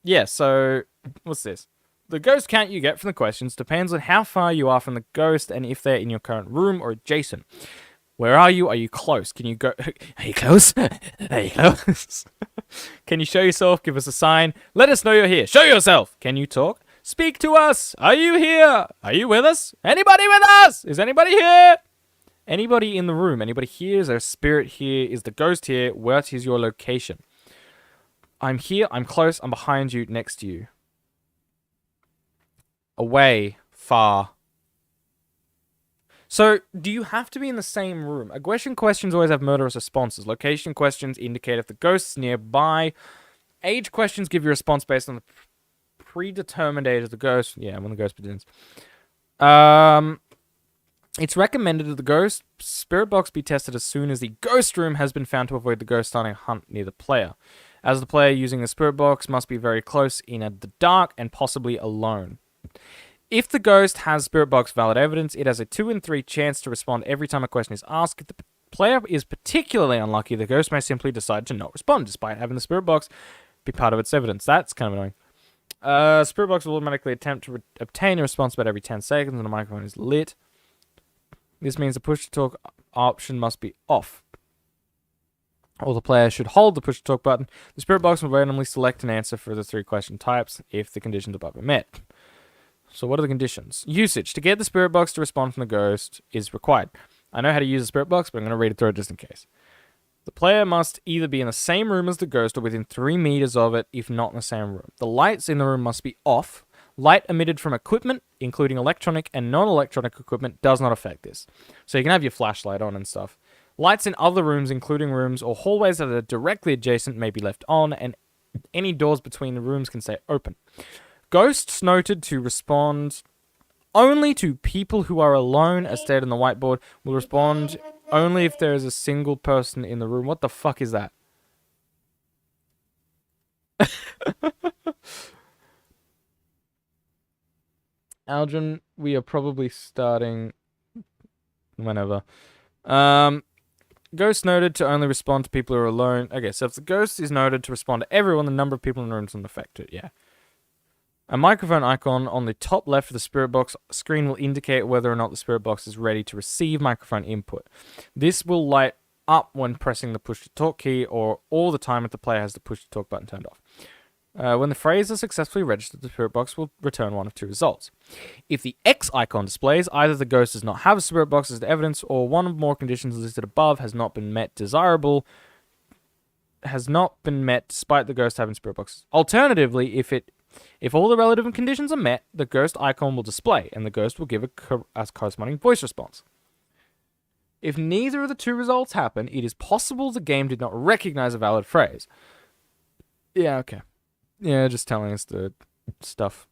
Yeah, so what's this? The ghost count you get from the questions depends on how far you are from the ghost and if they're in your current room or adjacent. Where are you? Are you close? Can you go? Are you close? Are you close? Can you show yourself? Give us a sign. Let us know you're here. Show yourself. Can you talk? Speak to us! Are you here? Are you with us? Anybody with us? Is anybody here? Anybody in the room? Anybody here? Is there a spirit here? Is the ghost here? What is your location? I'm here. I'm close. I'm behind you. Next to you. Away. Far. So, do you have to be in the same room? Aggression questions always have murderous responses. Location questions indicate if the ghost's nearby. Age questions give you a response based on the predetermined age of the ghost. Yeah, when the ghost begins. It's recommended that the ghost spirit box be tested as soon as the ghost room has been found to avoid the ghost starting a hunt near the player. As the player using the spirit box must be very close in the dark and possibly alone. If the ghost has spirit box valid evidence, it has a 2 in 3 chance to respond every time a question is asked. If the player is particularly unlucky, the ghost may simply decide to not respond, despite having the spirit box be part of its evidence. That's kind of annoying. Spirit box will automatically attempt to obtain a response about every 10 seconds when the microphone is lit. This means the push-to-talk option must be off. Or the player should hold the push-to-talk button. The spirit box will randomly select an answer for the 3 question types if the conditions above are met. So what are the conditions? Usage. To get the spirit box to respond from the ghost is required. I know how to use the spirit box, but I'm going to read it through it just in case. The player must either be in the same room as the ghost or within 3 meters of it, if not in the same room. The lights in the room must be off. Light emitted from equipment, including electronic and non-electronic equipment, does not affect this. So you can have your flashlight on and stuff. Lights in other rooms, including rooms or hallways that are directly adjacent, may be left on, and any doors between the rooms can stay open. Ghosts noted to respond only to people who are alone, as stated on the whiteboard, will respond only if there is a single person in the room. What the fuck is that? Aldrin, we are probably starting whenever. Ghost noted to only respond to people who are alone. Okay, so if the ghost is noted to respond to everyone, the number of people in the room doesn't affect it. Yeah. A microphone icon on the top left of the spirit box screen will indicate whether or not the spirit box is ready to receive microphone input. This will light up when pressing the push-to-talk key or all the time if the player has the push-to-talk button turned off. When the phrase is successfully registered, the spirit box will return one of 2 results. If the X icon displays, either the ghost does not have a spirit box as evidence or one or more conditions listed above has not been met despite the ghost having spirit boxes. Alternatively, if all the relevant conditions are met, the ghost icon will display, and the ghost will give a corresponding voice response. If neither of the 2 results happen, it is possible the game did not recognize a valid phrase. Yeah, okay. Yeah, just telling us the stuff.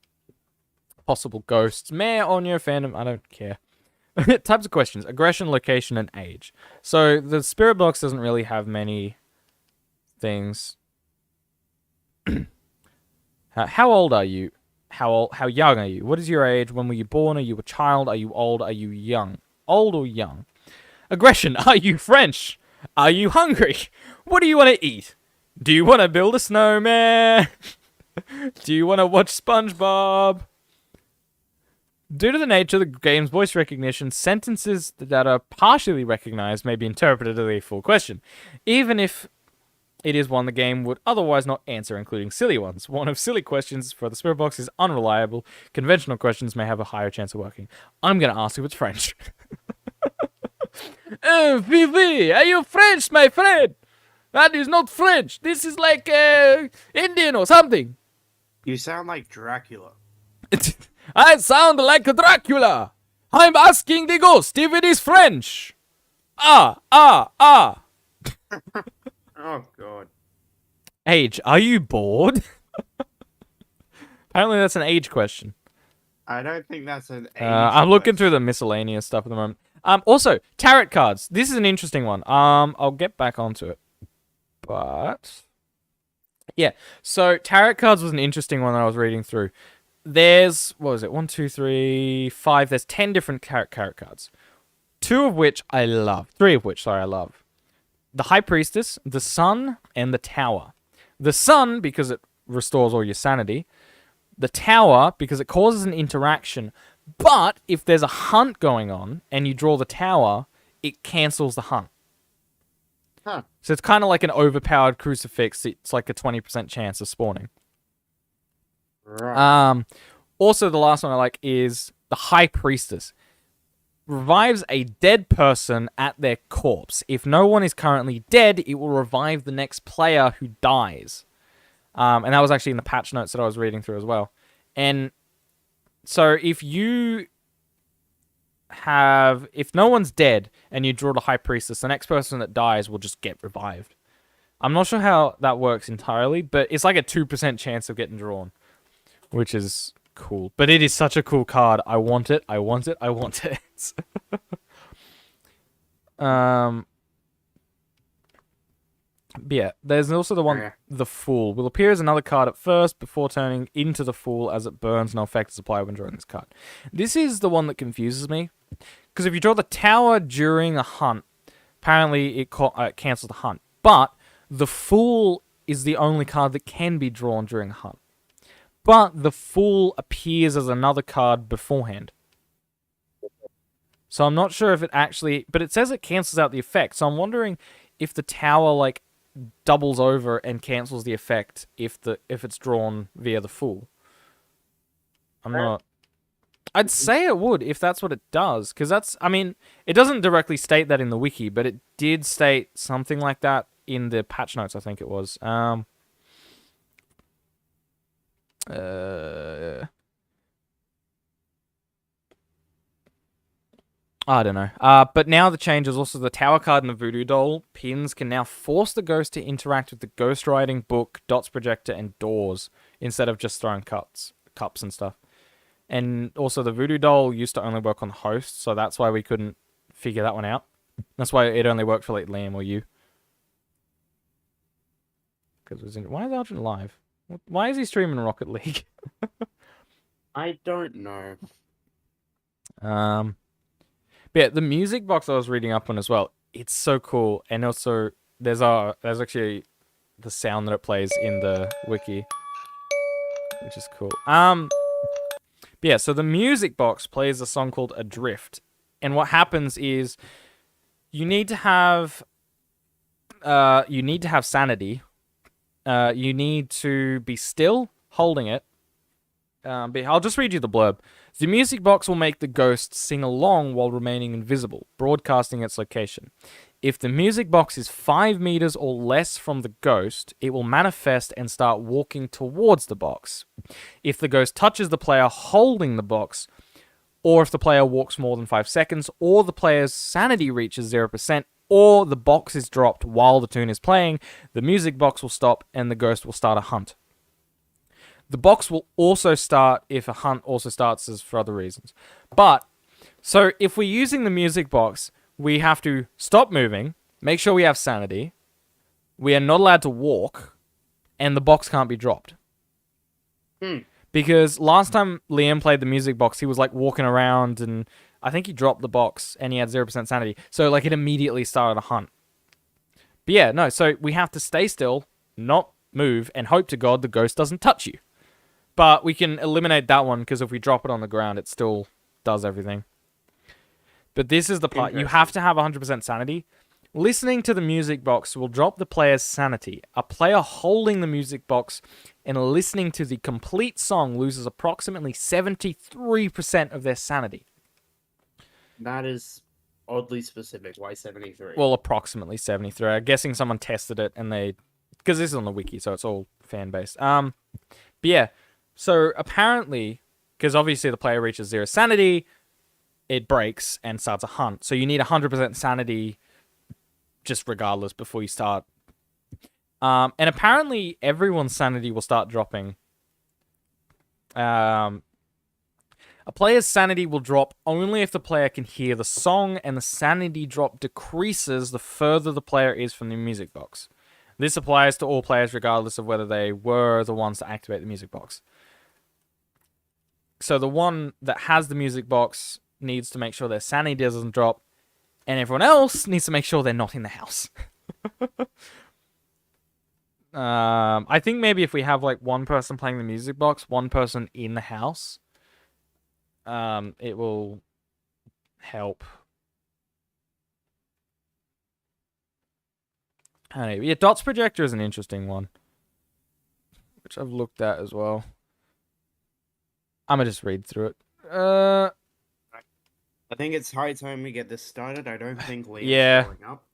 Possible ghosts. Meh on your fandom, I don't care. Types of questions. Aggression, location, and age. So, the spirit box doesn't really have many things. How old are you? How young are you? What is your age? When were you born? Are you a child? Are you old? Are you young? Old or young? Aggression. Are you French? Are you hungry? What do you want to eat? Do you want to build a snowman? Do you want to watch SpongeBob? Due to the nature of the game's voice recognition, sentences that are partially recognized may be interpreted as a full question, even if it is one the game would otherwise not answer, including silly ones. One of silly questions for the spirit box is unreliable. Conventional questions may have a higher chance of working. I'm going to ask if it's French. Vivi, are you French, my friend? That is not French. This is like Indian or something. You sound like Dracula. I sound like Dracula. I'm asking the ghost if it is French. Ah. Oh, God. Age, are you bored? Apparently that's an age question. I don't think that's an age I'm looking question. through the miscellaneous stuff at the moment. Also, tarot cards. This is an interesting one. I'll get back onto it. But yeah, so tarot cards was an interesting one that I was reading through. There's, what was it? 1, 2, 3, 5. There's 10 different tarot cards. 2 of which I love. 3 of which, sorry, I love. The High Priestess, the Sun, and the Tower. The Sun, because it restores all your sanity. The Tower, because it causes an interaction. But if there's a hunt going on and you draw the Tower, it cancels the hunt. Huh. So it's kind of like an overpowered crucifix. It's like a 20% chance of spawning. Right. Also, the last one I like is the High Priestess. Revives a dead person at their corpse. If no one is currently dead, it will revive the next player who dies. And that was actually in the patch notes that I was reading through as well. And so if no one's dead and you draw the High Priestess, the next person that dies will just get revived. I'm not sure how that works entirely, but it's like a 2% chance of getting drawn, which is cool. But it is such a cool card. I want it. I want it. I want it. But yeah, there's also the one, the Fool. Will appear as another card at first before turning into the Fool as it burns. No effect is applied when drawing this card. This is the one that confuses me. Because if you draw the Tower during a hunt, apparently it cancels the hunt. But the Fool is the only card that can be drawn during a hunt. But the Fool appears as another card beforehand. So I'm not sure if it actually... But it says it cancels out the effect. So I'm wondering if the Tower, like, doubles over and cancels the effect if it's drawn via the Fool. I'm not... I'd say it would if that's what it does. Because that's... I mean, it doesn't directly state that in the wiki, but it did state something like that in the patch notes, I think it was. I don't know. But now the change is also the Tower card and the Voodoo Doll pins can now force the ghost to interact with the Ghost Writing book, Dots Projector, and doors instead of just throwing cups and stuff. And also the Voodoo Doll used to only work on the host, so that's why we couldn't figure that one out. That's why it only worked for like Liam or you. Why is Algin live? Why is he streaming Rocket League? I don't know. But yeah, the music box I was reading up on as well. It's so cool, and also there's actually the sound that it plays in the wiki, which is cool. But yeah, so the music box plays a song called Adrift, and what happens is you need to have sanity. You need to be still holding it. But I'll just read you the blurb. The music box will make the ghost sing along while remaining invisible, broadcasting its location. If the music box is 5 meters or less from the ghost, it will manifest and start walking towards the box. If the ghost touches the player holding the box, or if the player walks more than 5 seconds, or the player's sanity reaches 0%, or the box is dropped while the tune is playing, the music box will stop and the ghost will start a hunt. The box will also start if a hunt also starts as for other reasons. But, so if we're using the music box, we have to stop moving, make sure we have sanity, we are not allowed to walk, and the box can't be dropped. Because last time Liam played the music box, he was like walking around and I think he dropped the box and he had 0% sanity. So like it immediately started a hunt. But yeah, no, so we have to stay still, not move, and hope to God the ghost doesn't touch you. But we can eliminate that one because if we drop it on the ground, it still does everything. But this is the part. You have to have 100% sanity. Listening to the music box will drop the player's sanity. A player holding the music box and listening to the complete song loses approximately 73% of their sanity. That is oddly specific. Why 73? Well, approximately 73. I'm guessing someone tested it and they... Because this is on the wiki, so it's all fan-based. But yeah, so apparently, because obviously the player reaches 0 sanity, it breaks and starts a hunt. So you need 100% sanity just regardless before you start. And apparently everyone's sanity will start dropping. A player's sanity will drop only if the player can hear the song, and the sanity drop decreases the further the player is from the music box. This applies to all players regardless of whether they were the ones to activate the music box. So the one that has the music box needs to make sure their sanity doesn't drop, and everyone else needs to make sure they're not in the house. I think maybe if we have like one person playing the music box, one person in the house, it will help. Anyway, yeah, Dots Projector is an interesting one, which I've looked at as well. I'm gonna just read through it. I think it's high time we get this started. I don't think Liam's Yeah. going up.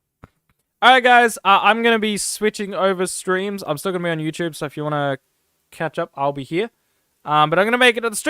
Alright, guys. I'm gonna be switching over streams. I'm still gonna be on YouTube, so if you wanna catch up, I'll be here. But I'm gonna make it to the stream.